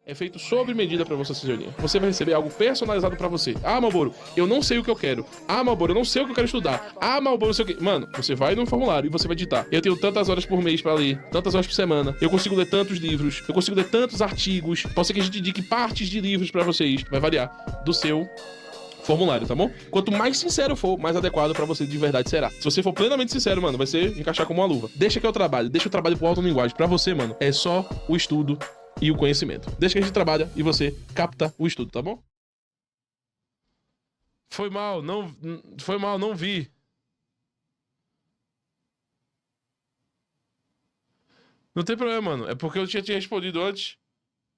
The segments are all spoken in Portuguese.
é feito sob medida para você, Cissioninha. Você vai receber algo personalizado para você. Ah, Malboro, eu não sei o que eu quero. Ah, Malboro, eu não sei o que eu quero estudar. Ah, Malboro, não sei o que. Mano, você vai no formulário e você vai digitar. Eu tenho tantas horas por mês para ler, tantas horas por semana. Eu consigo ler tantos livros, eu consigo ler tantos artigos. Pode ser que a gente indique partes de livros para vocês. Vai variar do seu formulário, tá bom? Quanto mais sincero for, mais adequado pra você de verdade será. Se você for plenamente sincero, mano, vai ser encaixar como uma luva. Deixa que é o trabalho, deixa o trabalho pro autolinguagem. Pra você, mano, é só o estudo e o conhecimento. Deixa que a gente trabalha e você capta o estudo, tá bom? Foi mal, não vi. Não tem problema, mano. É porque eu tinha te respondido antes,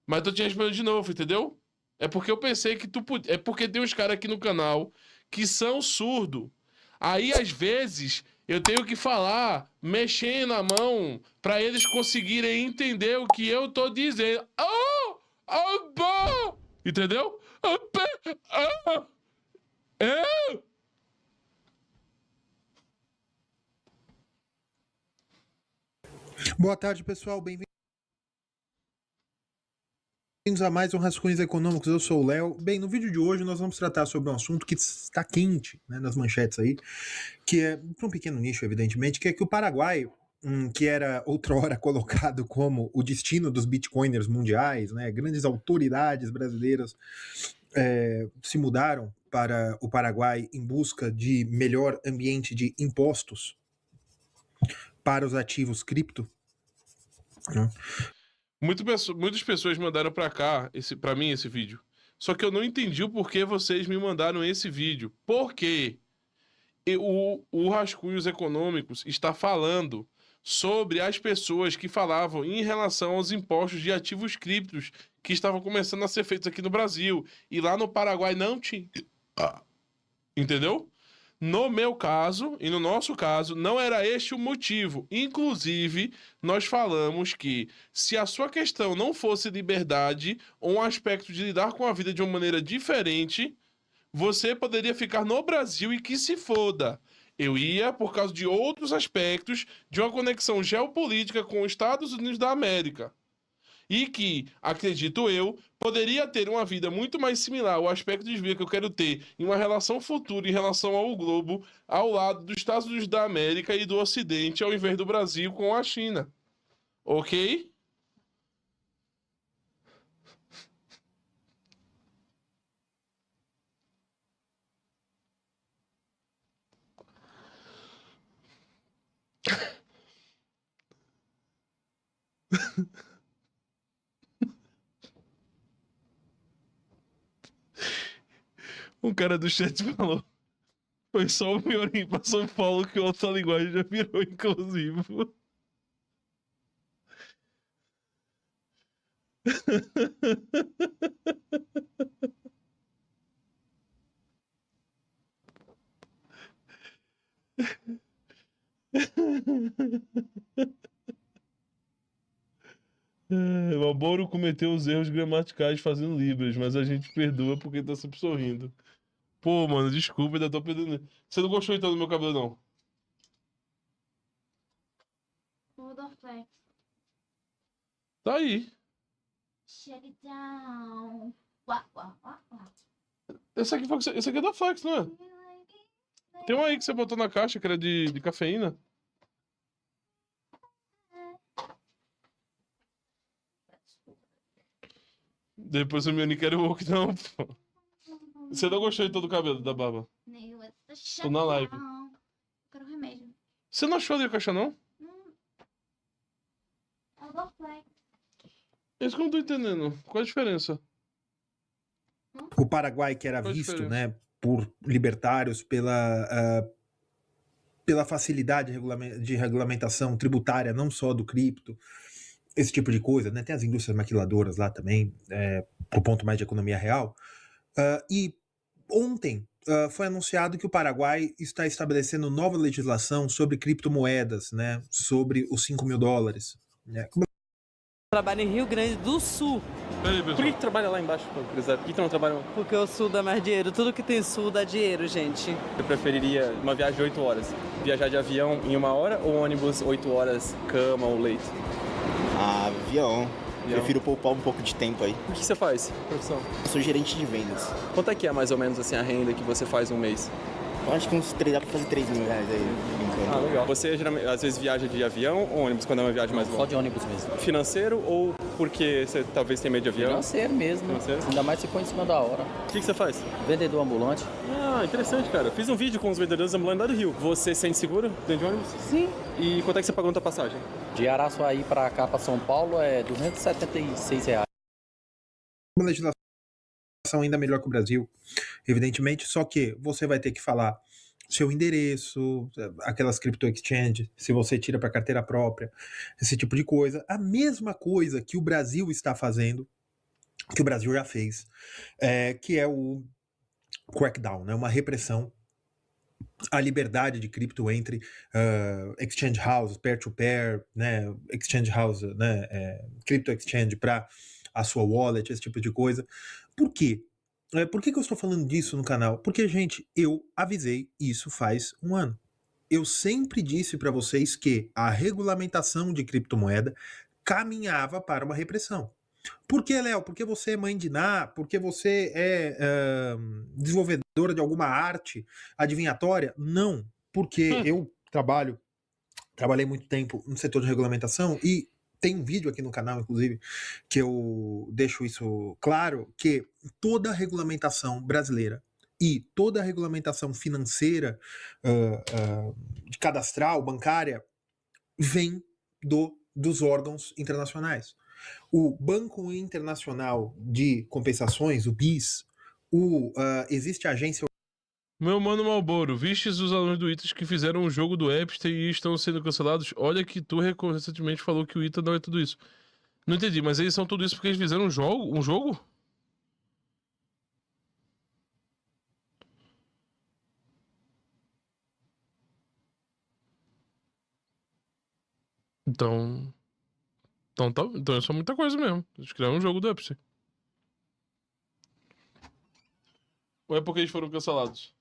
mas tu tinha respondido de novo, entendeu? É porque eu pensei que tu podia. É porque tem uns caras aqui no canal que são surdos. Aí, às vezes, eu tenho que falar, mexendo a mão, pra eles conseguirem entender o que eu tô dizendo. Oh! Oh, bom! Entendeu? Oh, é? Boa tarde, pessoal. Bem-vindos a mais um Rascunhos Econômicos. Eu sou o Léo. Bem, no vídeo de hoje nós vamos tratar sobre um assunto que está quente, né, nas manchetes aí, que é para um pequeno nicho, evidentemente, que é que o Paraguai, que era outrora colocado como o destino dos bitcoiners mundiais, né, grandes autoridades brasileiras se mudaram para o Paraguai em busca de melhor ambiente de impostos para os ativos cripto, né? Muitas pessoas mandaram pra cá, pra mim, esse vídeo. Só que eu não entendi o porquê vocês me mandaram esse vídeo. Por quê? O Rascunhos Econômicos está falando sobre as pessoas que falavam em relação aos impostos de ativos criptos que estavam começando a ser feitos aqui no Brasil. E lá no Paraguai não tinha. Entendeu? No meu caso, e no nosso caso, não era este o motivo. Inclusive, nós falamos que se a sua questão não fosse liberdade ou um aspecto de lidar com a vida de uma maneira diferente, você poderia ficar no Brasil e que se foda. Eu ia por causa de outros aspectos de uma conexão geopolítica com os Estados Unidos da América. E que, acredito eu, poderia ter uma vida muito mais similar ao aspecto de vida que eu quero ter em uma relação futura em relação ao globo, ao lado dos Estados Unidos da América e do Ocidente, ao invés do Brasil com a China. Ok? Um cara do chat falou: foi só o Miorim passou follow que outra linguagem já virou inclusivo. O Malboro cometeu os erros gramaticais fazendo libras, mas a gente perdoa porque tá sempre sorrindo. Pô, mano, desculpa, ainda tô perdendo. Você não gostou então do meu cabelo, não? Flex. Tá aí. Shut it down. Esse aqui é da Flex, não é? Tem um aí que você botou na caixa que era de cafeína. Depois o meu nick era o Woke, não, pô. Você não gostou então do cabelo, da barba? Tô na live. Quero remédio. Você não achou ali a caixa, não? É o Dorflex. Isso que eu não tô entendendo. Qual a diferença? O Paraguai, que era Qual a visto, diferença? né, por libertários pela facilidade de regulamentação tributária, não só do cripto, esse tipo de coisa, né? Tem as indústrias maquiladoras lá também, pro ponto mais de economia real. E ontem foi anunciado que o Paraguai está estabelecendo nova legislação sobre criptomoedas, né? Sobre os 5 mil dólares. Né? Trabalho em Rio Grande do Sul. Peraí, Por pessoal. que trabalha lá embaixo, empresário? Por que tu não trabalha? Porque o Sul dá mais dinheiro. Tudo que tem Sul dá dinheiro, gente. Eu preferiria uma viagem de 8 horas. Viajar de avião em 1 hora ou ônibus 8 horas, cama ou leito? Avião. Prefiro poupar um pouco de tempo aí. O que você faz, profissão? Eu sou gerente de vendas. Quanto é que é mais ou menos assim a renda que você faz um mês? Eu acho que dá pra fazer 3 mil reais aí, brincando. Ah, legal. Você geralmente, às vezes viaja de avião ou ônibus quando é uma viagem mais Só longa? de ônibus mesmo. Financeiro ou porque você talvez tenha medo de avião? Financeiro mesmo. Financeiro? Ainda mais se for em cima da hora. O que você faz? Vendedor ambulante. Ah, interessante, cara. Eu fiz um vídeo com os vendedores ambulantes lá do Rio. Você se sente seguro dentro de ônibus? Sim. E quanto é que você pagou na tua passagem? De Araçuaí pra cá, pra São Paulo, é R$ 276. Uma legislação ainda melhor que o Brasil, evidentemente, só que você vai ter que falar seu endereço, aquelas crypto exchange, se você tira para carteira própria, esse tipo de coisa. A mesma coisa que o Brasil está fazendo, que o Brasil já fez, que é o crackdown, né? Uma repressão à liberdade de cripto entre exchange houses, peer-to-peer, né? Exchange house, né? Crypto exchange para a sua wallet, esse tipo de coisa. Por quê? Por que eu estou falando disso no canal? Porque, gente, eu avisei isso faz um ano. Eu sempre disse para vocês que a regulamentação de criptomoeda caminhava para uma repressão. Por que, Léo? Porque você é mãe de Ná? Porque você é desenvolvedora de alguma arte adivinhatória? Não. Porque eu trabalhei muito tempo no setor de regulamentação e tem um vídeo aqui no canal, inclusive, que eu deixo isso claro, que toda a regulamentação brasileira e toda a regulamentação financeira, de cadastral, bancária, vem dos órgãos internacionais. O Banco Internacional de Compensações, o BIS, existe a agência... Meu mano Malboro, vistes os alunos do ITA que fizeram um jogo do Epstein e estão sendo cancelados? Olha que tu recentemente falou que o ITA não é tudo isso. Não entendi, mas eles são tudo isso porque eles fizeram um jogo? Um jogo? Então... Então é só muita coisa mesmo. Eles criaram um jogo do Epstein. Ou é porque eles foram cancelados?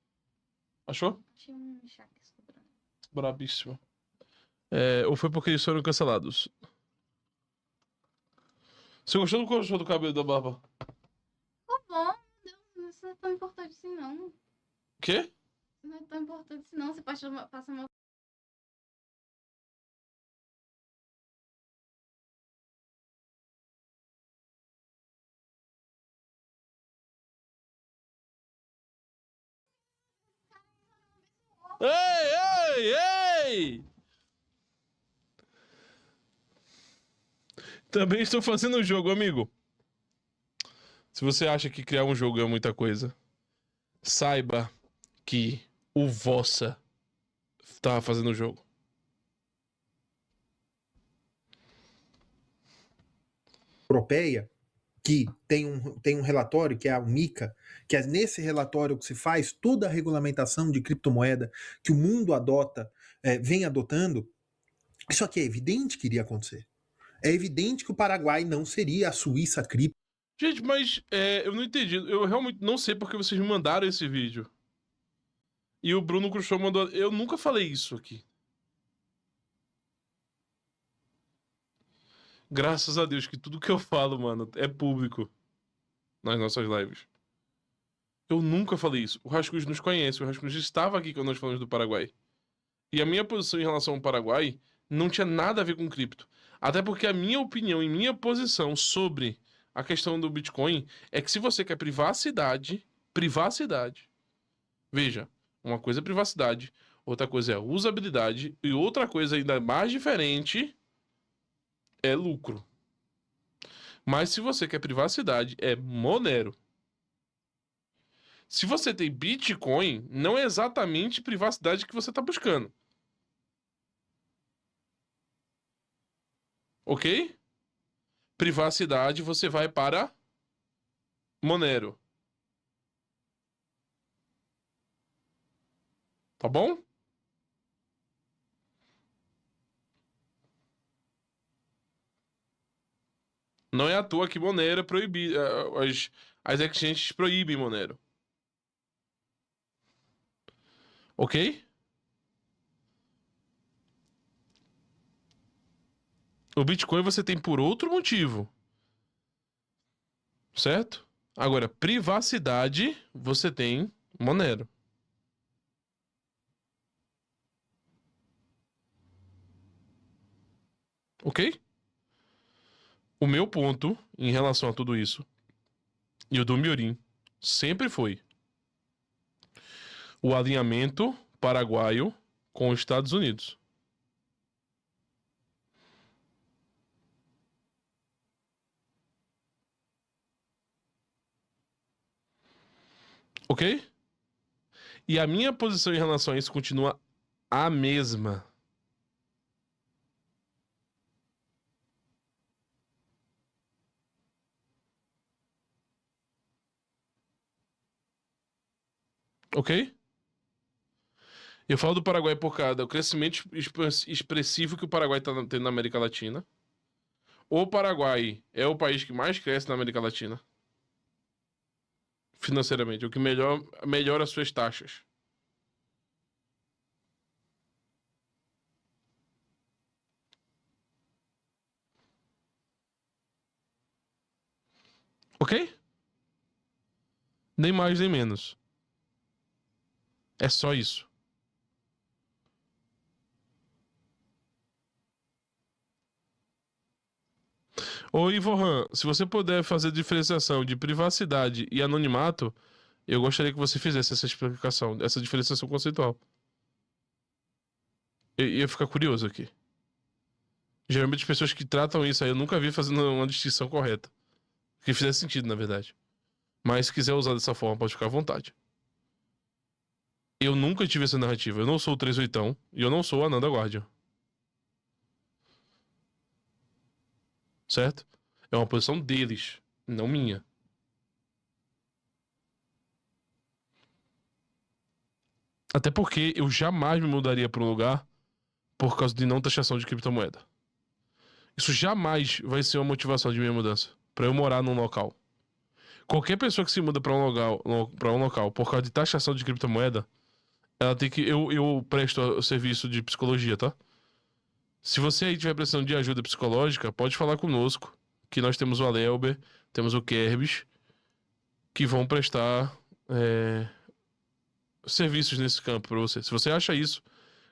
Achou? Tinha um chaque sobrando. Brabíssimo. Ou foi porque eles foram cancelados? Você gostou do cabelo da barba? Ficou bom, meu Deus, isso não é tão importante assim não. O quê? Não é tão importante assim não, você passa uma... Ei, ei, ei! Também estou fazendo um jogo, amigo. Se você acha que criar um jogo é muita coisa, saiba que o Vossa tá fazendo o jogo. Europeia, que tem um relatório, que é a MiCA, que é nesse relatório que se faz toda a regulamentação de criptomoeda que o mundo adota, vem adotando, isso aqui é evidente que iria acontecer. É evidente que o Paraguai não seria a Suíça cripto. Gente, mas eu não entendi. Eu realmente não sei porque vocês me mandaram esse vídeo. E o Bruno Cruchot mandou... Eu nunca falei isso aqui. Graças a Deus que tudo que eu falo, mano, é público nas nossas lives. Eu nunca falei isso. O Rascunhos nos conhece. O Rascunhos estava aqui quando nós falamos do Paraguai. E a minha posição em relação ao Paraguai não tinha nada a ver com cripto. Até porque a minha opinião e minha posição sobre a questão do Bitcoin é que se você quer privacidade, veja, uma coisa é privacidade, outra coisa é usabilidade e outra coisa ainda mais diferente é lucro. Mas se você quer privacidade, é Monero. Se você tem Bitcoin, não é exatamente privacidade que você está buscando. Ok? Privacidade, você vai para Monero. Tá bom? Não é à toa que Monero é proibido. As exchanges proíbem Monero. Ok? O Bitcoin você tem por outro motivo. Certo? Agora, privacidade, você tem Monero. Ok? O meu ponto em relação a tudo isso, e o do Miorim, sempre foi o alinhamento paraguaio com os Estados Unidos. Ok? E a minha posição em relação a isso continua a mesma. Ok? Eu falo do Paraguai por causa do crescimento expressivo que o Paraguai está tendo na América Latina. O Paraguai é o país que mais cresce na América Latina. Financeiramente. O que melhora as suas taxas. Ok? Nem mais nem menos. É só isso. Ô Ivohan, se você puder fazer diferenciação de privacidade e anonimato, eu gostaria que você fizesse essa explicação, essa diferenciação conceitual. Eu ia ficar curioso aqui. Geralmente as pessoas que tratam isso aí eu nunca vi fazendo uma distinção correta. Que fizesse sentido, na verdade. Mas se quiser usar dessa forma, pode ficar à vontade. Eu nunca tive essa narrativa. Eu não sou o 38 e eu não sou o Ananda Guardian. Certo? É uma posição deles, não minha. Até porque eu jamais me mudaria para um lugar por causa de não taxação de criptomoeda. Isso jamais vai ser uma motivação de minha mudança. Para eu morar num local. Qualquer pessoa que se muda para um local por causa de taxação de criptomoeda, ela tem que. Eu presto o serviço de psicologia, tá? Se você aí tiver precisando de ajuda psicológica, pode falar conosco. Que nós temos o Alelber, temos o Kerbis, que vão prestar serviços nesse campo para você. Se você acha isso,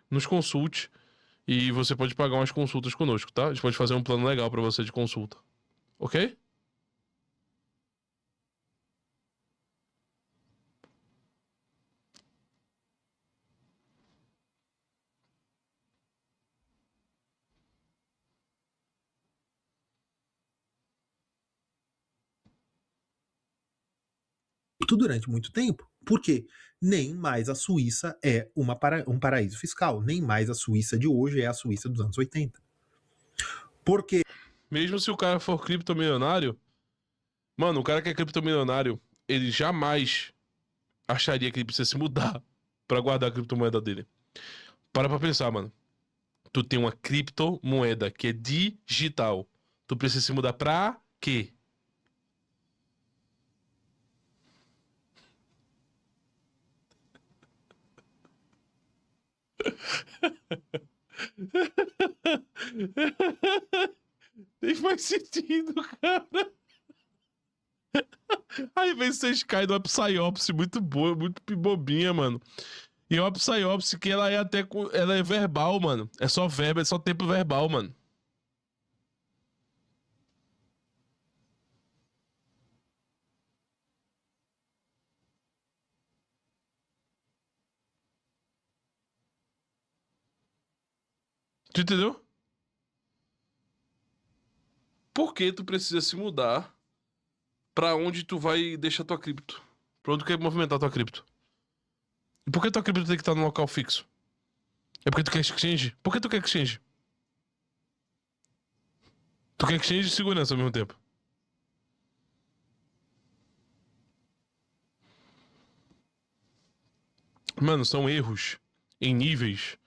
nos consulte e você pode pagar umas consultas conosco, tá? A gente pode fazer um plano legal para você de consulta. Ok? Durante muito tempo. Por quê? Nem mais a Suíça é um paraíso fiscal. Nem mais a Suíça de hoje é a Suíça dos anos 80. Porque Mesmo se o cara for criptomilionário, mano, o cara que é criptomilionário, ele jamais acharia que ele precisa se mudar pra guardar a criptomoeda dele. Para pra pensar, mano. Tu tem uma criptomoeda que é digital. Tu precisa se mudar pra quê? Nem faz sentido, cara. Aí vem vocês caem numa psyopse muito boa, muito bobinha, mano. E é uma psyopse que ela é até. Ela é verbal, mano. É só verbo, é só tempo verbal, mano. Tu entendeu? Por que tu precisa se mudar pra onde tu vai deixar tua cripto? Pra onde tu quer movimentar tua cripto? E por que tua cripto tem que estar num local fixo? É porque tu quer exchange? Por que tu quer exchange? Tu quer exchange e segurança ao mesmo tempo. Mano, são erros em níveis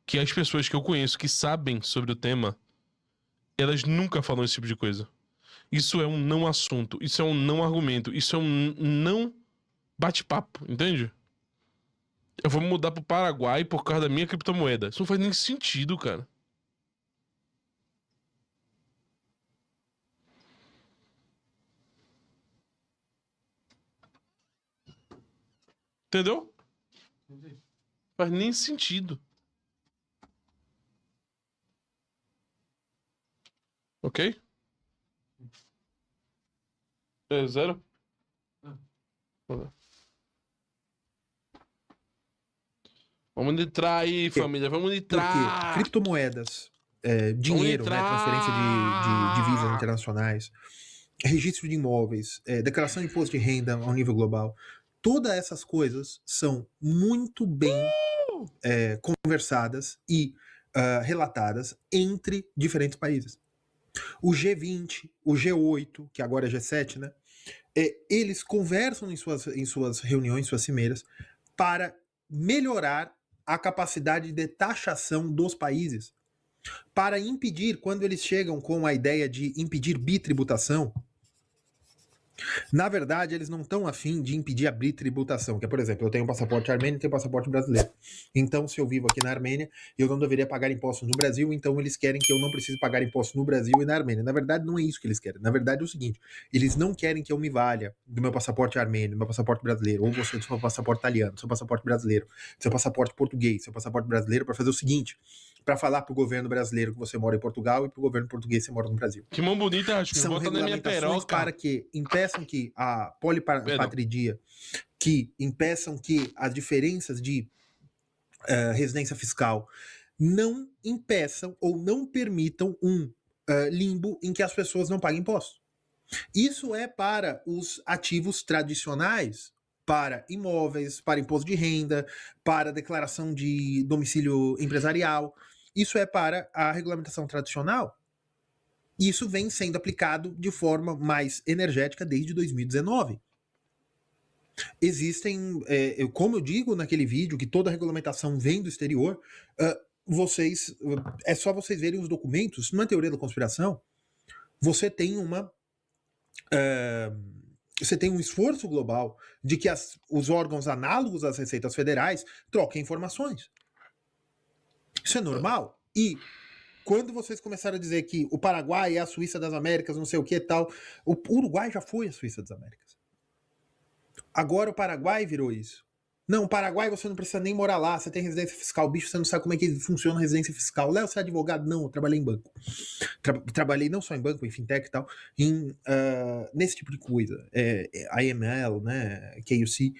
que as pessoas que eu conheço que sabem sobre o tema, elas nunca falam esse tipo de coisa. Isso é um não assunto, isso é um não argumento, isso é um não bate-papo, entende? Eu vou me mudar pro Paraguai por causa da minha criptomoeda. Isso não faz nem sentido, cara. Entendeu? Faz nem sentido. Ok? É 0? Vamos nitrar aí, família. Vamos Porque nitrar. criptomoedas, dinheiro, né, transferência de divisas internacionais, registro de imóveis, declaração de imposto de renda ao nível global, todas essas coisas são muito bem conversadas e relatadas entre diferentes países. O G20, o G8, que agora é G7, né? Eles conversam em suas reuniões, suas cimeiras, para melhorar a capacidade de taxação dos países, para impedir, quando eles chegam com a ideia de impedir bitributação, na verdade, eles não estão afim de impedir a bitributação, que é, por exemplo, eu tenho um passaporte armênio e tenho um passaporte brasileiro. Então, se eu vivo aqui na Armênia, eu não deveria pagar impostos no Brasil, então eles querem que eu não precise pagar impostos no Brasil e na Armênia. Na verdade, não é isso que eles querem. Na verdade, é o seguinte, eles não querem que eu me valha do meu passaporte armênio, do meu passaporte brasileiro, ou você do seu passaporte italiano, do seu passaporte brasileiro, do seu passaporte português, do seu passaporte brasileiro, para fazer o seguinte, para falar pro governo brasileiro que você mora em Portugal e pro governo português que você mora no Brasil. Que mão bonita, acho que São bota na minha regulamentações peroca. para que impeçam que a polipatridia, que impeçam que as diferenças de residência fiscal não impeçam ou não permitam um limbo em que as pessoas não paguem impostos. Isso é para os ativos tradicionais, para imóveis, para imposto de renda, para declaração de domicílio empresarial. Isso é para a regulamentação tradicional. Isso vem sendo aplicado de forma mais energética desde 2019. Existem, como eu digo naquele vídeo, que toda regulamentação vem do exterior, é só vocês verem os documentos, não é teoria da conspiração, você tem um esforço global de que os órgãos análogos às receitas federais troquem informações. Isso é normal. E quando vocês começaram a dizer que o Paraguai é a Suíça das Américas, não sei o que e tal, o Uruguai já foi a Suíça das Américas. Agora o Paraguai virou isso. Não, o Paraguai você não precisa nem morar lá, você tem residência fiscal. Bicho, você não sabe como é que funciona a residência fiscal. Léo, você é advogado? Não, eu trabalhei em banco. Trabalhei não só em banco, em fintech e tal, nesse tipo de coisa. AML, né, KUC.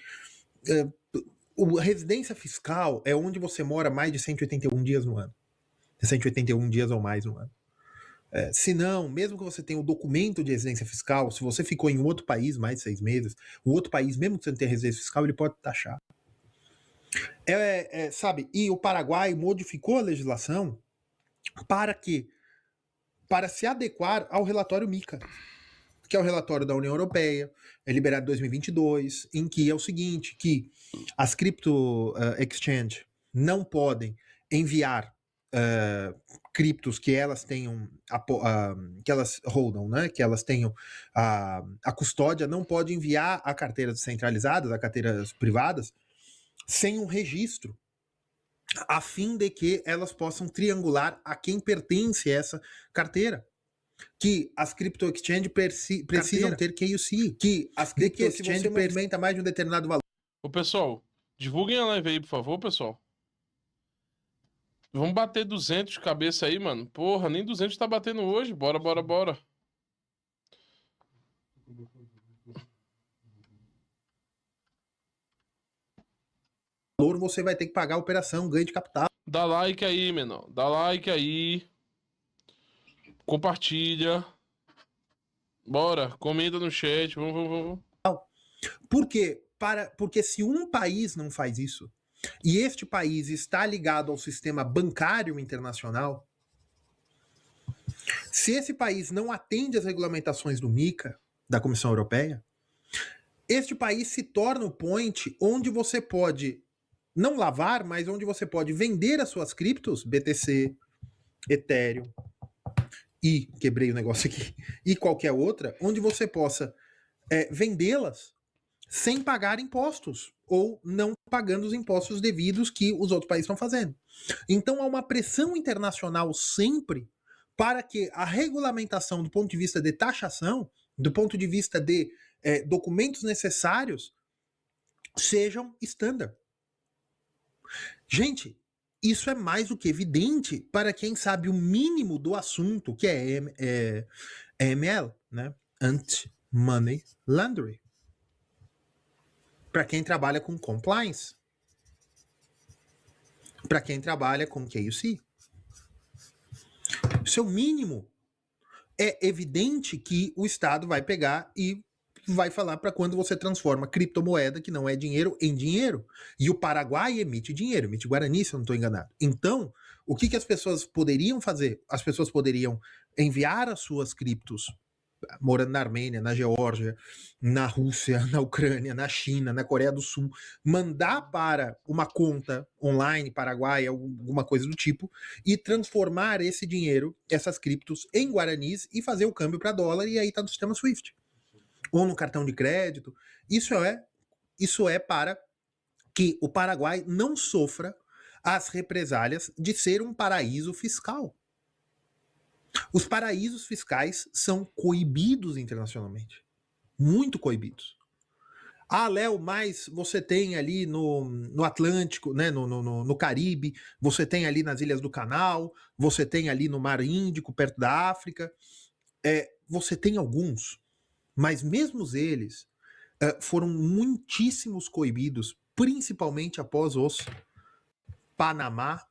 A residência fiscal é onde você mora mais de 181 dias no ano. 181 dias ou mais no ano. Se não, mesmo que você tenha o documento de residência fiscal, se você ficou em um outro país mais de 6 meses, o outro país, mesmo que você não tenha residência fiscal, ele pode taxar. Sabe? E o Paraguai modificou a legislação para quê? Para se adequar ao relatório MiCA, que é o relatório da União Europeia, é liberado em 2022, em que é o seguinte, que as crypto exchange não podem enviar criptos que elas tenham que elas holdam, né? Que elas tenham a custódia, não pode enviar a carteiras descentralizadas, a carteiras privadas, sem um registro, a fim de que elas possam triangular a quem pertence essa carteira. Que as crypto exchange precisam ter KYC, que as crypto exchange movimenta mais de um determinado valor. Ô, pessoal, divulguem a live aí, por favor, pessoal. Vamos bater 200 de cabeça aí, mano. Porra, nem 200 tá batendo hoje. Bora, bora, bora. Você vai ter que pagar a operação, ganho de capital. Dá like aí, menor. Dá like aí. Compartilha. Bora, comenta no chat. Vamos. Por quê? Porque se um país não faz isso, e este país está ligado ao sistema bancário internacional, se esse país não atende às regulamentações do MiCA, da Comissão Europeia, este país se torna o point onde você pode não lavar, mas onde você pode vender as suas criptos, BTC, Ethereum, e quebrei o negócio aqui, e qualquer outra, onde você possa vendê-las sem pagar impostos, ou não pagando os impostos devidos que os outros países estão fazendo. Então há uma pressão internacional sempre para que a regulamentação do ponto de vista de taxação, do ponto de vista de documentos necessários, sejam standard. Gente, isso é mais do que evidente para quem sabe o mínimo do assunto, que é AML, né? Anti-Money Laundering. Para quem trabalha com compliance. Para quem trabalha com KYC. Seu mínimo. É evidente que o Estado vai pegar e vai falar para quando você transforma criptomoeda, que não é dinheiro, em dinheiro. E o Paraguai emite dinheiro, emite Guarani, se eu não estou enganado. Então, o que as pessoas poderiam fazer? As pessoas poderiam enviar as suas criptos, morando na Armênia, na Geórgia, na Rússia, na Ucrânia, na China, na Coreia do Sul, mandar para uma conta online, Paraguai, alguma coisa do tipo, e transformar esse dinheiro, essas criptos, em guaranis e fazer o câmbio para dólar, e aí está no sistema SWIFT. Ou no cartão de crédito. Isso é para que o Paraguai não sofra as represálias de ser um paraíso fiscal. Os paraísos fiscais são coibidos internacionalmente. Muito coibidos. Ah, Léo, mas você tem ali no Atlântico, né, no Caribe, você tem ali nas Ilhas do Canal, você tem ali no Mar Índico, perto da África. Você tem alguns, mas mesmo eles foram muitíssimos coibidos, principalmente após os Panama,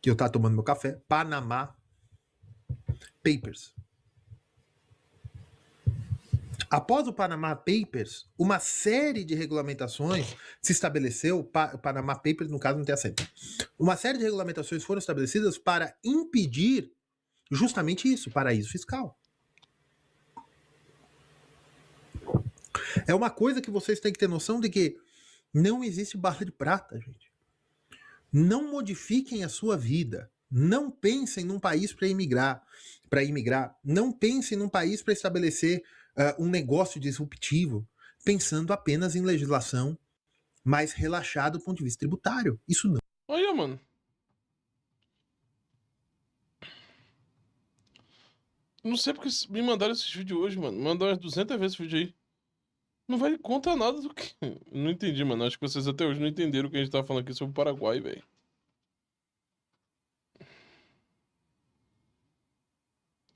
que eu tava tomando meu café, Panama Papers. Após o Panama Papers, uma série de regulamentações se estabeleceu, Panama Papers, no caso, não tem acento. Uma série de regulamentações foram estabelecidas para impedir justamente isso, paraíso fiscal. É uma coisa que vocês têm que ter noção de que não existe bala de prata, gente. Não modifiquem a sua vida. Não pensem num país para imigrar. Não pensem num país para estabelecer um negócio disruptivo, pensando apenas em legislação mais relaxada do ponto de vista tributário. Isso não. Olha, mano. Não sei porque me mandaram esses vídeos hoje, mano. Mandaram umas 200 vezes esse vídeo aí. Não vai contar nada do que... Não entendi, mano. Acho que vocês até hoje não entenderam o que a gente tava falando aqui sobre o Paraguai, velho.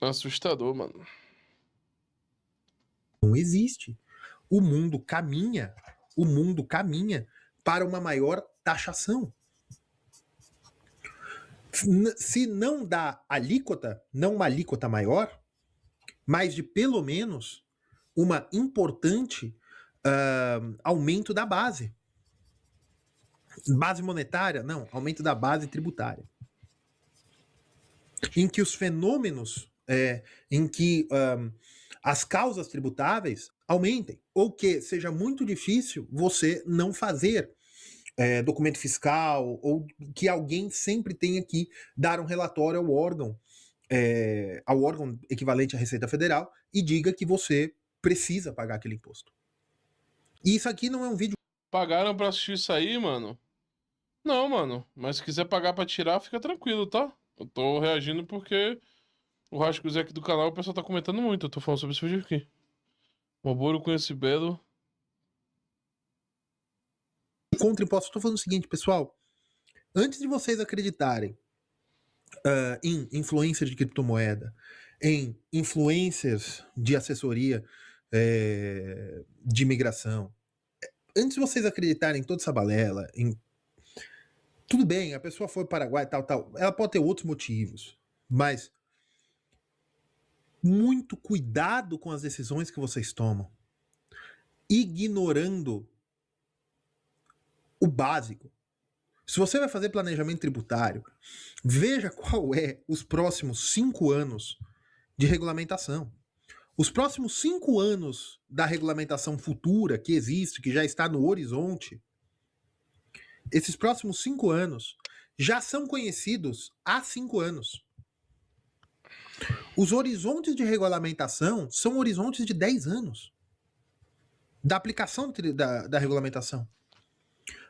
Assustador, mano. Não existe. O mundo caminha para uma maior taxação. Se não dá alíquota, não uma alíquota maior, mas de pelo menos uma importante aumento da base. Base monetária? Não, aumento da base tributária. Em que os fenômenos, em que as causas tributáveis aumentem, ou que seja muito difícil você não fazer documento fiscal, ou que alguém sempre tenha que dar um relatório ao órgão equivalente à Receita Federal e diga que você precisa pagar aquele imposto. E isso aqui não é um vídeo... Pagaram pra assistir isso aí, mano? Não, mano. Mas se quiser pagar pra tirar, fica tranquilo, tá? Eu tô reagindo porque o Rascunhos aqui do canal, o pessoal tá comentando muito. Eu tô falando sobre esse vídeo aqui. Moboro com esse belo. Contra impostos, eu tô falando o seguinte, pessoal. Antes de vocês acreditarem em influencers de criptomoeda, em influencers de assessoria de imigração, antes de vocês acreditarem em toda essa balela, tudo bem, a pessoa foi para o Paraguai, tal, ela pode ter outros motivos, mas muito cuidado com as decisões que vocês tomam, ignorando o básico. Se você vai fazer planejamento tributário, veja qual é os próximos 5 anos de regulamentação. Os próximos 5 anos da regulamentação futura que existe, que já está no horizonte, esses próximos 5 anos já são conhecidos há 5 anos. Os horizontes de regulamentação são horizontes de 10 anos da aplicação da regulamentação.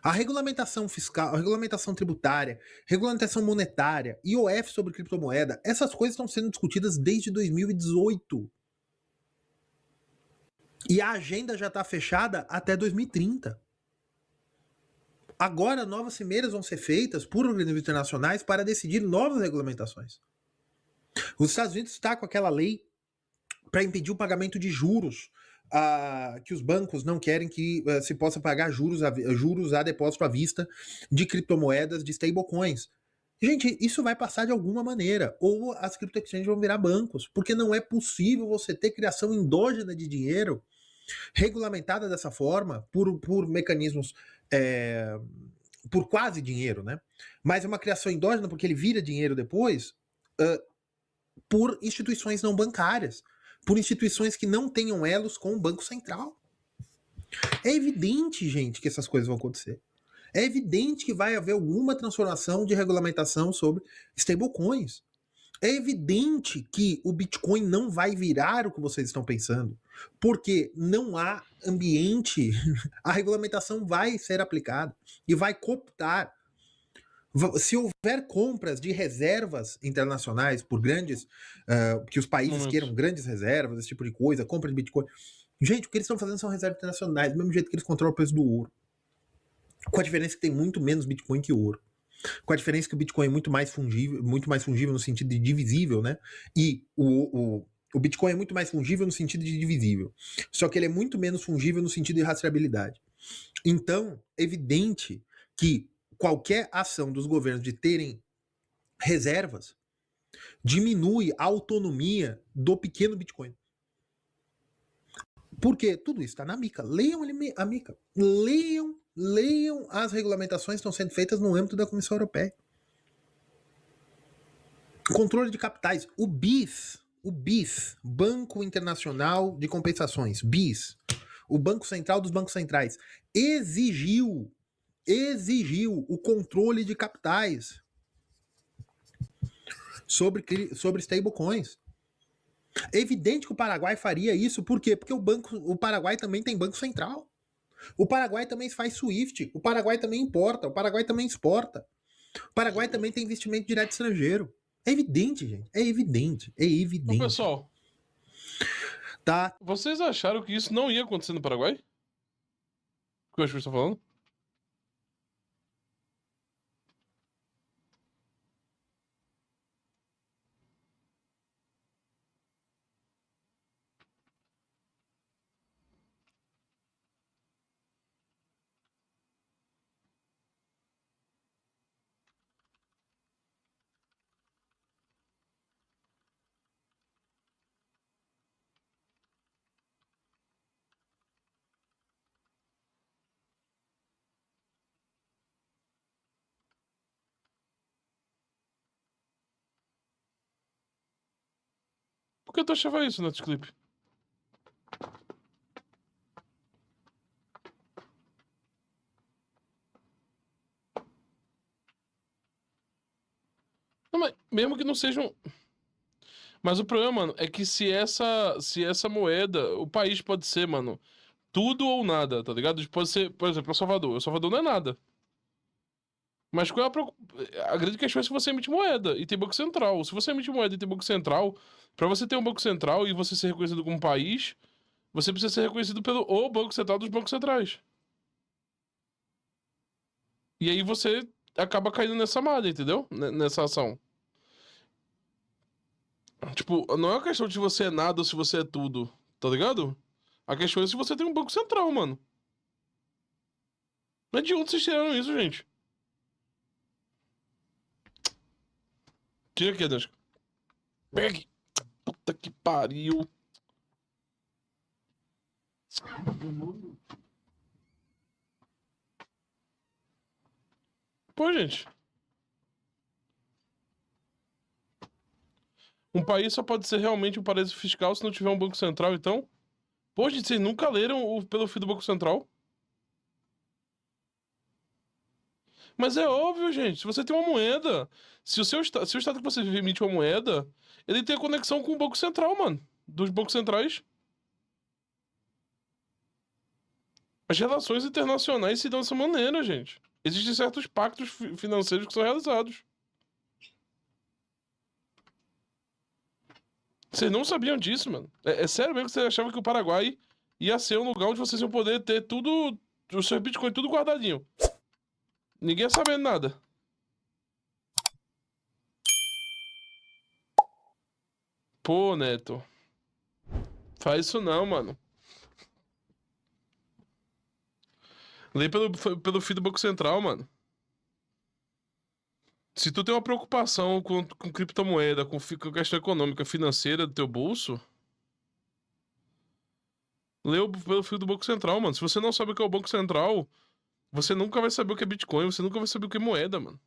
A regulamentação fiscal, a regulamentação tributária, regulamentação monetária, IOF sobre criptomoeda, essas coisas estão sendo discutidas desde 2018. E a agenda já está fechada até 2030. Agora, novas cimeiras vão ser feitas por organismos internacionais para decidir novas regulamentações. Os Estados Unidos está com aquela lei para impedir o pagamento de juros, que os bancos não querem que se possa pagar juros a depósito à vista de criptomoedas, de stablecoins. Gente, isso vai passar de alguma maneira. Ou as criptoexchanges vão virar bancos, porque não é possível você ter criação endógena de dinheiro regulamentada dessa forma por mecanismos, por quase dinheiro, né? Mas é uma criação endógena porque ele vira dinheiro depois, por instituições não bancárias, por instituições que não tenham elos com o Banco Central. É evidente, gente, que essas coisas vão acontecer. É evidente que vai haver alguma transformação de regulamentação sobre stablecoins. É evidente que o Bitcoin não vai virar o que vocês estão pensando, porque não há ambiente, a regulamentação vai ser aplicada e vai cooptar. Se houver compras de reservas internacionais por grandes, que os países queiram grandes reservas, esse tipo de coisa, compra de Bitcoin. Gente, o que eles estão fazendo são reservas internacionais, do mesmo jeito que eles controlam o preço do ouro. Com a diferença que tem muito menos Bitcoin que ouro. Com a diferença que o Bitcoin é muito mais fungível no sentido de divisível, né? E o Bitcoin é muito mais fungível no sentido de divisível. Só que ele é muito menos fungível no sentido de rastreabilidade. Então, é evidente que qualquer ação dos governos de terem reservas diminui a autonomia do pequeno Bitcoin. Porque tudo isso está na MiCA. Leiam a MiCA. Leiam as regulamentações que estão sendo feitas no âmbito da Comissão Europeia. Controle de capitais. O BIS, Banco Internacional de Compensações, BIS, o Banco Central dos Bancos Centrais, exigiu o controle de capitais sobre stablecoins. É evidente que o Paraguai faria isso, por quê? Porque o Paraguai também tem Banco Central. O Paraguai também faz SWIFT, o Paraguai também importa, o Paraguai também exporta. O Paraguai também tem investimento direto estrangeiro. É evidente, gente. É evidente. Ô, pessoal, tá. Vocês acharam que isso não ia acontecer no Paraguai? O que eu acho que você está falando? Por que tu achava isso, Netclip? Não, mas mesmo que não sejam. Mas o problema, mano, é que se essa moeda, o país pode ser, mano, tudo ou nada, tá ligado? Pode ser, por exemplo, o Salvador. O Salvador não é nada. Mas qual é a grande questão é se você emite moeda e tem Banco Central. Se você emite moeda e tem Banco Central, pra você ter um Banco Central e você ser reconhecido como país, você precisa ser reconhecido pelo o Banco Central dos Bancos Centrais. E aí você acaba caindo nessa malha, entendeu? Nessa ação. Tipo, não é uma questão de se você é nada ou se você é tudo, tá ligado? A questão é se você tem um Banco Central, mano. Não é de onde vocês tiraram isso, gente? Tira aqui, Adesco. Pegue! Puta que pariu. Pô, gente. Um país só pode ser realmente um paraíso fiscal se não tiver um Banco Central, então? Pô, gente, vocês nunca leram pelo fio do Banco Central? Mas é óbvio, gente. Se você tem uma moeda, se o estado que você vive emite uma moeda, ele tem a conexão com o Banco Central, mano. Dos bancos centrais. As relações internacionais se dão dessa maneira, gente. Existem certos pactos financeiros que são realizados. Vocês não sabiam disso, mano. É sério mesmo que você achava que o Paraguai ia ser um lugar onde vocês iam poder ter tudo, o seu Bitcoin tudo guardadinho. Ninguém ia sabendo nada. Pô, Neto. Faz isso não, mano. Lê pelo feed do Banco Central, mano. Se tu tem uma preocupação com criptomoeda, com questão econômica, financeira do teu bolso, lê pelo feed do Banco Central, mano. Se você não sabe o que é o Banco Central, você nunca vai saber o que é Bitcoin, você nunca vai saber o que é moeda, mano.